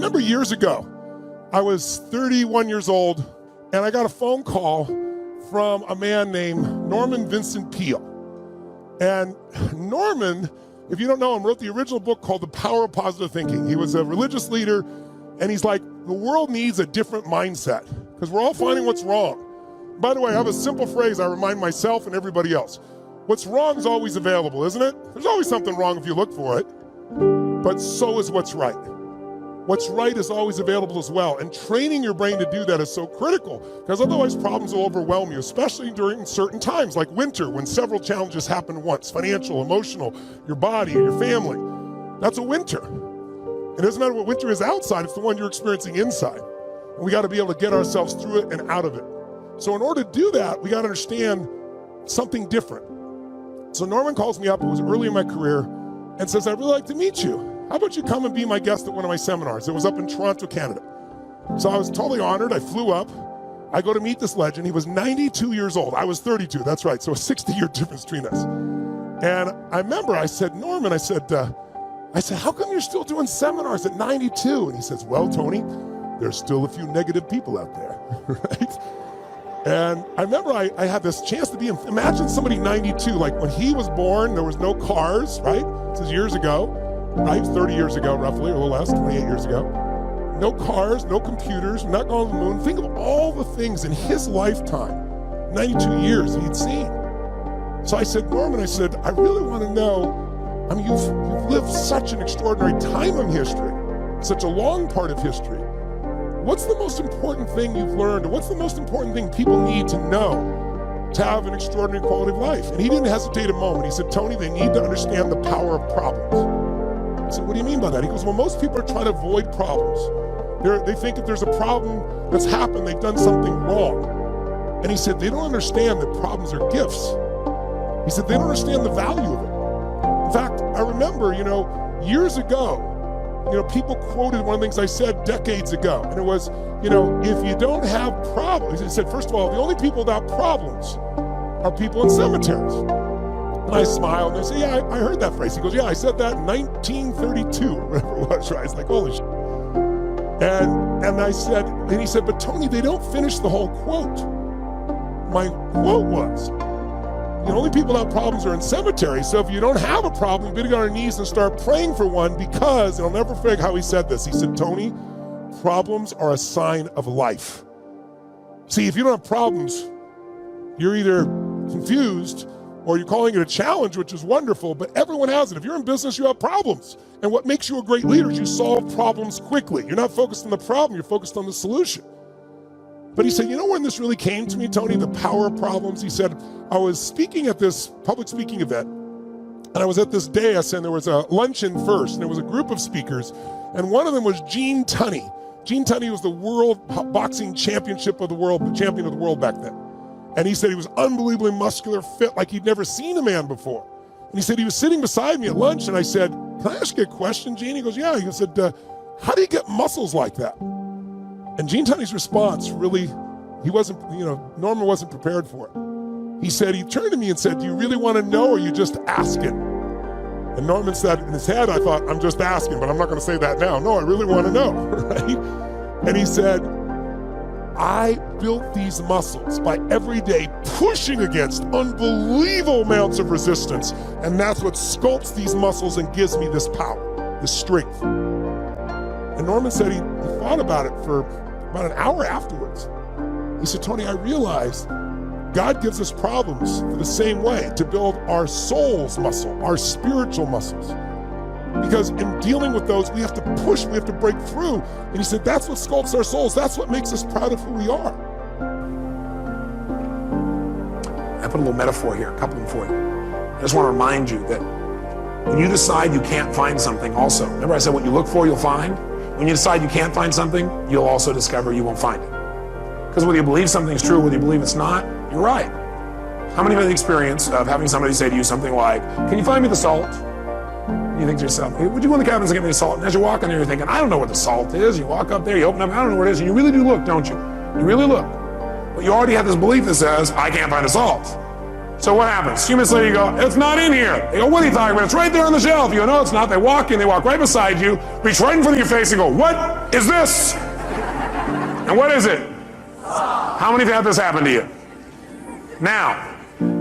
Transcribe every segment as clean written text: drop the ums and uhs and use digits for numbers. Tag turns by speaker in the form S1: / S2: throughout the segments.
S1: remember years ago, I was 31 years old, and I got a phone call from a man named Norman Vincent Peale. And Norman, if you don't know him, wrote the original book called The Power of Positive Thinking. He was a religious leader, and he's like, the world needs a different mindset because we're all finding what's wrong. By the way, I have a simple phrase I remind myself and everybody else. What's wrong is always available, isn't it? There's always something wrong if you look for it, but so is what's right. What's right is always available as well, and training your brain to do that is so critical because otherwise problems will overwhelm you, especially during certain times like winter when several challenges happen at once, financial, emotional, your body, your family. That's a winter. It doesn't matter what winter is outside, it's the one you're experiencing inside. And we got to be able to get ourselves through it and out of it. So in order to do that, we got to understand something different. So Norman calls me up, it was early in my career, and says, I'd really like to meet you. How about you come and be my guest at one of my seminars? It was up in Toronto, Canada. So I was totally honored. I flew up. I go to meet this legend. He was 92 years old. I was 32, that's right. So a 60-year difference between us. And I remember I said, Norman, I said, how come you're still doing seminars at 92? And he says, well, Tony, there's still a few negative people out there, right? And I remember I had this chance to be, imagine somebody 92, like when he was born, there was no cars, right? This is years ago, right? 30 years ago, roughly, or a little less, 28 years ago. No cars, no computers, we're not going to the moon. Think of all the things in his lifetime, 92 years he'd seen. So I said, Norman, I said, I really want to know, I mean, you've lived such an extraordinary time in history, such a long part of history. What's the most important thing you've learned? Or what's the most important thing people need to know to have an extraordinary quality of life? And he didn't hesitate a moment. He said, Tony, they need to understand the power of problems. I said, what do you mean by that? He goes, well, most people are trying to avoid problems. They think if there's a problem that's happened, they've done something wrong. And he said, they don't understand that problems are gifts. He said, they don't understand the value of it. In fact, I remember, years ago, people quoted one of the things I said decades ago, and it was, if you don't have problems, he said, first of all, the only people without problems are people in cemeteries. And I smiled, and I said, yeah, I heard that phrase. He goes, yeah, I said that in 1932, or whatever it was, right? I was like, holy shit. And he said, but Tony, they don't finish the whole quote. My quote was, the only people that have problems are in cemeteries, so if you don't have a problem, you better get on your knees and start praying for one because, and I'll never forget how he said this, he said, Tony, problems are a sign of life. See, if you don't have problems, you're either confused or you're calling it a challenge, which is wonderful, but everyone has it. If you're in business, you have problems. And what makes you a great leader is you solve problems quickly. You're not focused on the problem, you're focused on the solution. But he said, when this really came to me, Tony, the power of problems? He said, I was speaking at this public speaking event, and I was at this dais, and there was a luncheon first, and there was a group of speakers, and one of them was Gene Tunney. Gene Tunney was the world boxing champion of the world back then. And he said he was unbelievably muscular, fit, like he'd never seen a man before. And he said he was sitting beside me at lunch, and I said, can I ask you a question, Gene? He goes, yeah. He said, how do you get muscles like that? And Gene Tunney's response really, Norman wasn't prepared for it. He said, he turned to me and said, do you really want to know or are you just asking? And Norman said, in his head, I thought, I'm just asking, but I'm not going to say that now. No, I really want to know, right? And he said, I built these muscles by every day pushing against unbelievable amounts of resistance. And that's what sculpts these muscles and gives me this power, this strength. And Norman said he thought about it for about an hour afterwards. He said, Tony, I realized God gives us problems for the same way, to build our soul's muscle, our spiritual muscles. Because in dealing with those, we have to push, we have to break through. And he said, that's what sculpts our souls. That's what makes us proud of who we are.
S2: I put a little metaphor here, a couple of them for you. I just want to remind you that when you decide you can't find something also, remember I said what you look for, you'll find? When you decide you can't find something, you'll also discover you won't find it. Because whether you believe something's true, whether you believe it's not, you're right. How many have had the experience of having somebody say to you something like, can you find me the salt? You think to yourself, hey, would you go in the cabins and get me the salt? And as you're walking there, you're thinking, I don't know what the salt is. You walk up there, you open up, I don't know where it is. And you really do look, don't you? You really look. But you already have this belief that says, I can't find the salt. So what happens? A few minutes later you go, it's not in here. They go, what are you talking about? It's right there on the shelf. You go, no, it's not. They walk in, they walk right beside you, reach right in front of your face and go, what is this? And what is it? How many have had this happen to you? Now,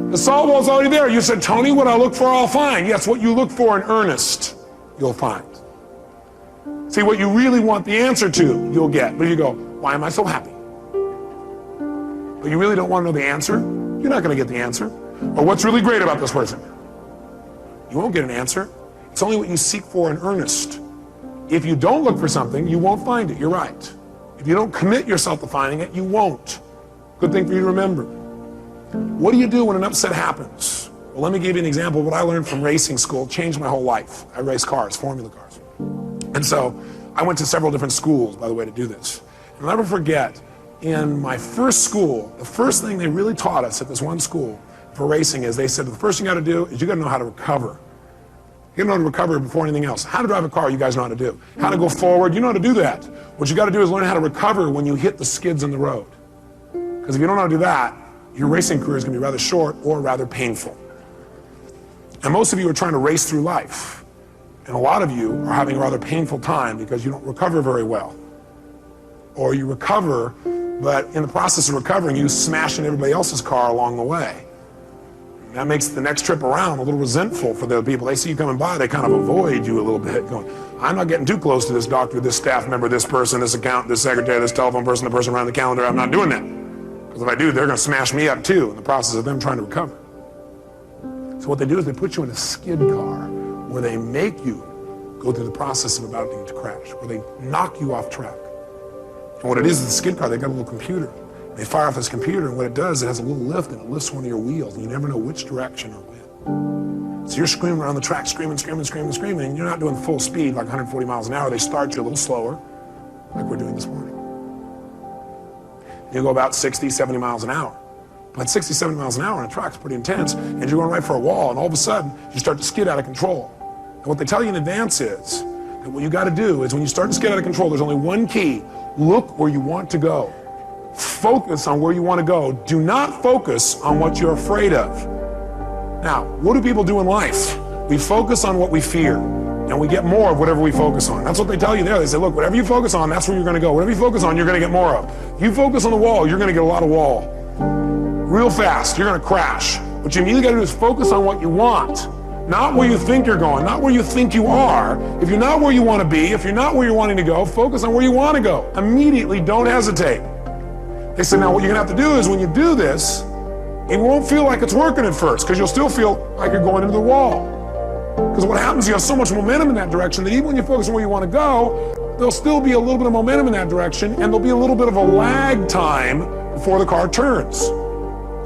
S2: the salt wall's already there. You said, Tony, what I look for, I'll find. Yes, what you look for in earnest, you'll find. See, what you really want the answer to, you'll get. But you go, why am I so happy? But you really don't want to know the answer? You're not going to get the answer. Or what's really great about this person? You won't get an answer. It's only what you seek for in earnest. If you don't look for something, you won't find it. You're right. If you don't commit yourself to finding it, you won't. Good thing for you to remember. What do you do when an upset happens? Well, let me give you an example of what I learned from racing school. It changed my whole life. I race cars, Formula cars. And so I went to several different schools, by the way, to do this. And I'll never forget, in my first school, the first thing they really taught us at this one school for racing is they said, the first thing you got to do is you got to know how to recover. You know how to recover before anything else. How to drive a car, you guys know how to do. How to go forward, you know how to do that. What you got to do is learn how to recover when you hit the skids in the road. Because if you don't know how to do that, your racing career is going to be rather short or rather painful. And most of you are trying to race through life. And a lot of you are having a rather painful time because you don't recover very well. Or you recover, but in the process of recovering, you smash in everybody else's car along the way. That makes the next trip around a little resentful for the people. They see you coming by, they kind of avoid you a little bit, going, I'm not getting too close to this doctor, this staff member, this person, this accountant, this secretary, this telephone person, the person around the calendar. I'm not doing that. Because if I do, they're going to smash me up too in the process of them trying to recover. So what they do is they put you in a skid car where they make you go through the process of about to crash, where they knock you off track. And what it is the skid car, they got a little computer. They fire off this computer, and what it does, it has a little lift, and it lifts one of your wheels, and you never know which direction or when. So you're screaming around the track, screaming, and you're not doing full speed, like 140 miles an hour. They start you a little slower, like we're doing this morning. You go about 60, 70 miles an hour. But 60, 70 miles an hour on a track's pretty intense, and you're going right for a wall, and all of a sudden, you start to skid out of control. And what they tell you in advance is that what you got to do is when you start to skid out of control, there's only one key. Look where you want to go. Focus on where you want to go. Do not focus on what you're afraid of. Now, what do people do in life? We focus on what we fear, and we get more of whatever we focus on. That's what they tell you there. They say, look, whatever you focus on, that's where you're going to go. Whatever you focus on, you're going to get more of. You focus on the wall, you're going to get a lot of wall. Real fast, you're going to crash. What you immediately got to do is focus on what you want. Not where you think you're going, not where you think you are. If you're not where you want to be, if you're not where you're wanting to go, focus on where you want to go. Immediately, don't hesitate. They said, now what you're going to have to do is when you do this, it won't feel like it's working at first because you'll still feel like you're going into the wall. Because what happens, you have so much momentum in that direction that even when you focus on where you want to go, there'll still be a little bit of momentum in that direction, and there'll be a little bit of a lag time before the car turns.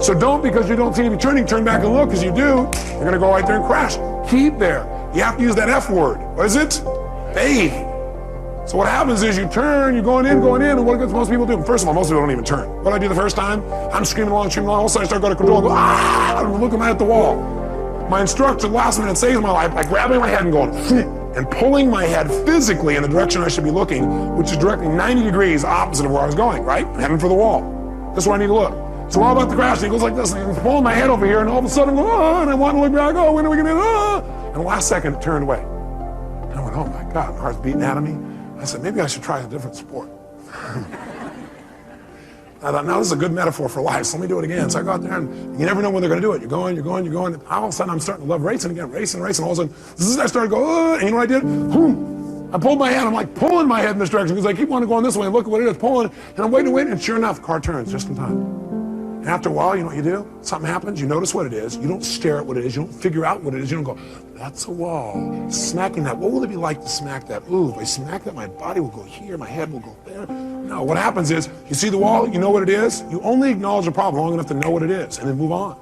S2: So don't, because you don't seem to be turning, turn back and look, because you do, you're going to go right there and crash. Keep there. You have to use that F word. What is it? Faith. So what happens is you turn, you're going in, and what does most people do? First of all, most people don't even turn. What do I do the first time? I'm screaming along, all of a sudden I start going to control and go, ah! I'm looking right at the wall. My instructor last minute saves my life by grabbing my head and going, and pulling my head physically in the direction I should be looking, which is directly 90 degrees opposite of where I was going, right? I'm heading for the wall. That's where I need to look. So all about the crash, and he goes like this, and he's pulling my head over here, and all of a sudden I'm going, ah, and I want to look back, oh, when are we going to, ah? And the last second it turned away. And I went, oh my God, my heart's beating out of me. I said, maybe I should try a different sport. I thought, no, this is a good metaphor for life, so let me do it again. So I go out there, and you never know when they're going to do it. You're going. And all of a sudden, I'm starting to love racing again, racing. All of a sudden, I started to go, and you know what I did? Boom. I pulled my head. I'm like pulling my head in this direction because I keep wanting to go this way and look at what it is, pulling. And I'm waiting, and sure enough, the car turns just in time. And after a while, you know what you do? Something happens, you notice what it is. You don't stare at what it is. You don't figure out what it is. You don't go, that's a wall. Smacking that. What will it be like to smack that? Ooh, if I smack that, my body will go here, my head will go there. No, what happens is, you see the wall, you know what it is. You only acknowledge the problem long enough to know what it is, and then move on.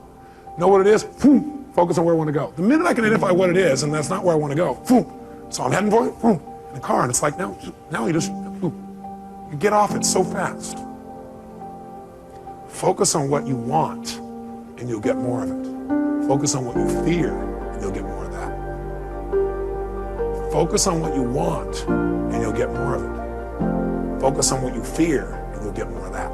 S2: Know what it is, boom, focus on where I want to go. The minute I can identify what it is, and that's not where I want to go, boom. So I'm heading for it, boom, in the car, and it's like, now you just, boom. You get off it so fast. Focus on what you want, and you'll get more of it. Focus on what you fear, and you'll get more of that. Focus on what you want, and you'll get more of it. Focus on what you fear, and you'll get more of that.